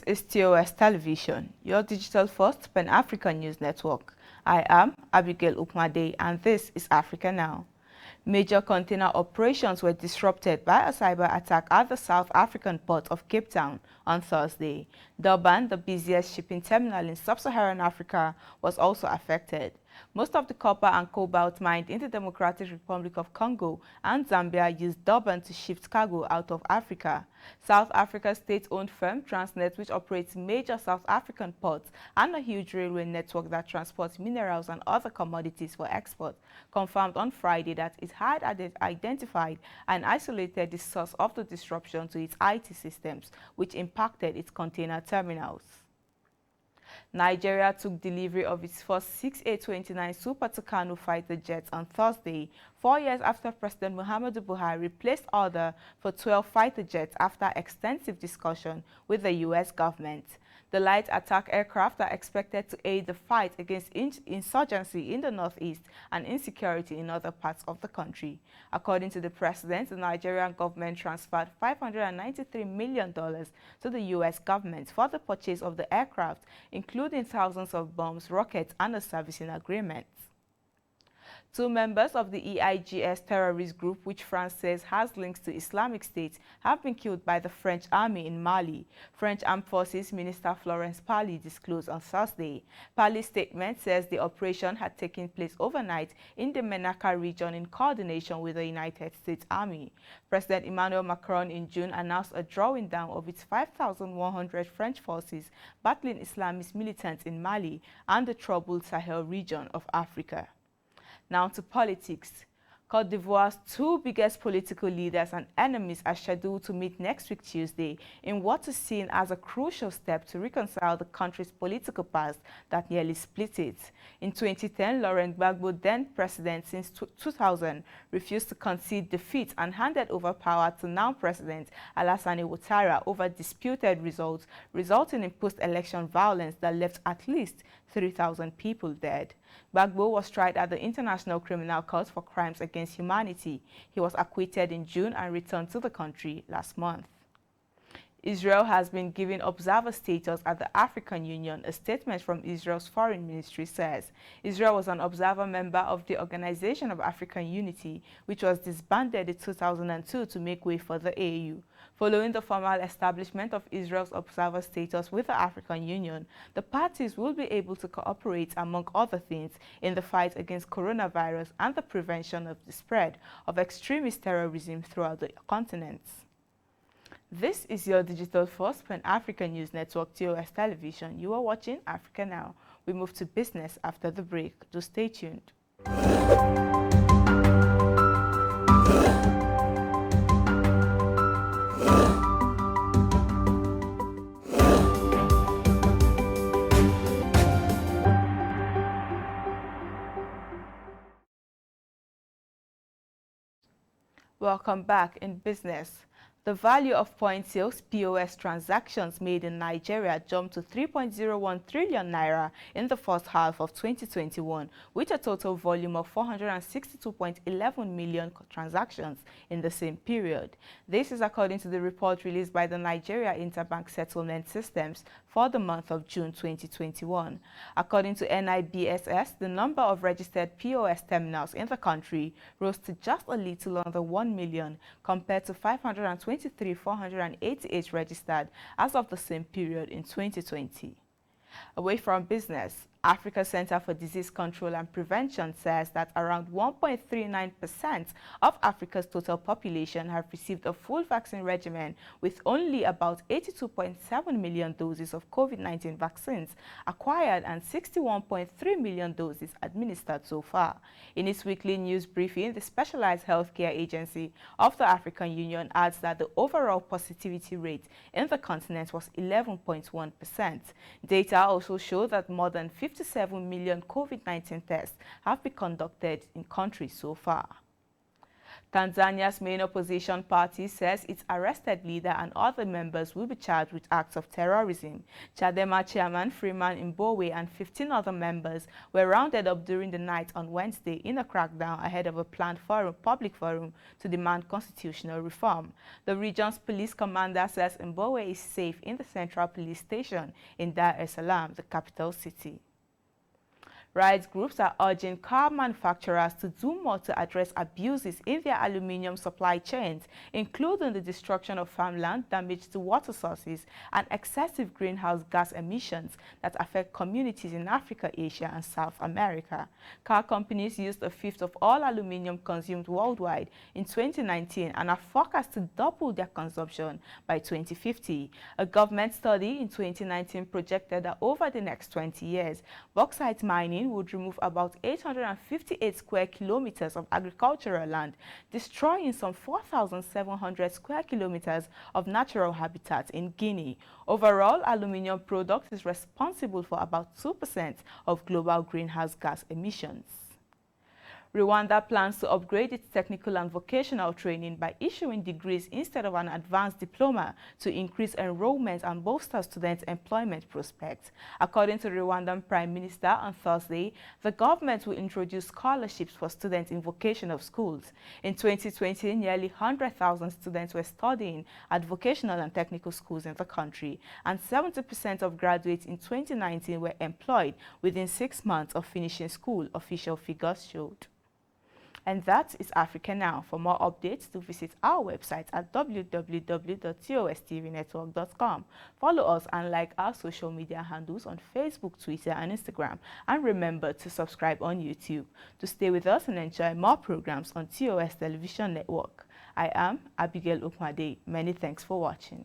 is TOS Television, your digital-first Pan-African news network. I am Abigail Ukmade, and this is Africa Now. Major container operations were disrupted by a cyber attack at the South African port of Cape Town on Thursday. Durban, the busiest shipping terminal in sub-Saharan Africa, was also affected. Most of the copper and cobalt mined in the Democratic Republic of Congo and Zambia used Durban to shift cargo out of Africa. South Africa's state-owned firm Transnet, which operates major South African ports and a huge railway network that transports minerals and other commodities for export, confirmed on Friday that it had identified and isolated the source of the disruption to its IT systems, which impacted its container terminals. Nigeria took delivery of its first 6A-29 Super Tucano fighter jets on Thursday, 4 years after President Muhammadu Buhari placed order for 12 fighter jets after extensive discussion with the U.S. government. The light attack aircraft are expected to aid the fight against insurgency in the northeast and insecurity in other parts of the country. According to the president, the Nigerian government transferred $593 million to the U.S. government for the purchase of the aircraft, including thousands of bombs, rockets, and a servicing agreement. Two members of the EIGS terrorist group, which France says has links to Islamic State, have been killed by the French army in Mali. French Armed Forces Minister Florence Parly disclosed on Thursday. Parly's statement says the operation had taken place overnight in the Menaka region in coordination with the United States Army. President Emmanuel Macron in June announced a drawing down of its 5,100 French forces battling Islamist militants in Mali and the troubled Sahel region of Africa. Now to politics. Côte d'Ivoire's two biggest political leaders and enemies are scheduled to meet next week Tuesday in what is seen as a crucial step to reconcile the country's political past that nearly split it. In 2010, Laurent Gbagbo, then president since 2000, refused to concede defeat and handed over power to now President Alassane Ouattara over disputed results, resulting in post-election violence that left at least 3,000 people dead. Gbagbo was tried at the International Criminal Court for crimes against humanity. He was acquitted in June and returned to the country last month. Israel has been given observer status at the African Union, a statement from Israel's foreign ministry says. Israel was an observer member of the Organization of African Unity, which was disbanded in 2002 to make way for the AU. Following the formal establishment of Israel's observer status with the African Union, the parties will be able to cooperate, among other things, in the fight against coronavirus and the prevention of the spread of extremist terrorism throughout the continent. This is your digital-first Pan-African news network, TOS Television. You are watching Africa Now. We move to business after the break. Do stay tuned. Welcome back in business. The value of point sales POS transactions made in Nigeria jumped to 3.01 trillion naira in the first half of 2021, with a total volume of 462.11 million transactions in the same period. This is according to the report released by the Nigeria Interbank Settlement Systems for the month of June 2021. According to NIBSS, the number of registered POS terminals in the country rose to just a little under 1 million compared to 523,488 registered as of the same period in 2020. Away from business, Africa Center for Disease Control and Prevention says that around 1.39% of Africa's total population have received a full vaccine regimen, with only about 82.7 million doses of COVID-19 vaccines acquired and 61.3 million doses administered so far. In its weekly news briefing, the Specialized Healthcare Agency of the African Union adds that the overall positivity rate in the continent was 11.1%. Data also show that more than 57 million COVID-19 tests have been conducted in country so far. Tanzania's main opposition party says its arrested leader and other members will be charged with acts of terrorism. Chadema chairman Freeman Mbowe and 15 other members were rounded up during the night on Wednesday in a crackdown ahead of a planned public forum to demand constitutional reform. The region's police commander says Mbowe is safe in the Central Police Station in Dar es Salaam, the capital city. Rights groups are urging car manufacturers to do more to address abuses in their aluminium supply chains, including the destruction of farmland, damage to water sources, and excessive greenhouse gas emissions that affect communities in Africa, Asia, and South America. Car companies used a fifth of all aluminium consumed worldwide in 2019 and are forecast to double their consumption by 2050. A government study in 2019 projected that over the next 20 years, bauxite mining would remove about 858 square kilometers of agricultural land, destroying some 4,700 square kilometers of natural habitat in Guinea. Overall, aluminium product is responsible for about 2% of global greenhouse gas emissions. Rwanda plans to upgrade its technical and vocational training by issuing degrees instead of an advanced diploma to increase enrollment and bolster students' employment prospects. According to Rwandan Prime Minister on Thursday, the government will introduce scholarships for students in vocational schools. In 2020, nearly 100,000 students were studying at vocational and technical schools in the country, and 70% of graduates in 2019 were employed within 6 months of finishing school, official figures showed. And that is Africa Now. For more updates, do visit our website at www.TOSTVNetwork.com. Follow us and like our social media handles on Facebook, Twitter, and Instagram. And remember to subscribe on YouTube to stay with us and enjoy more programs on TOS Television Network. I am Abigail Ukmade. Many thanks for watching.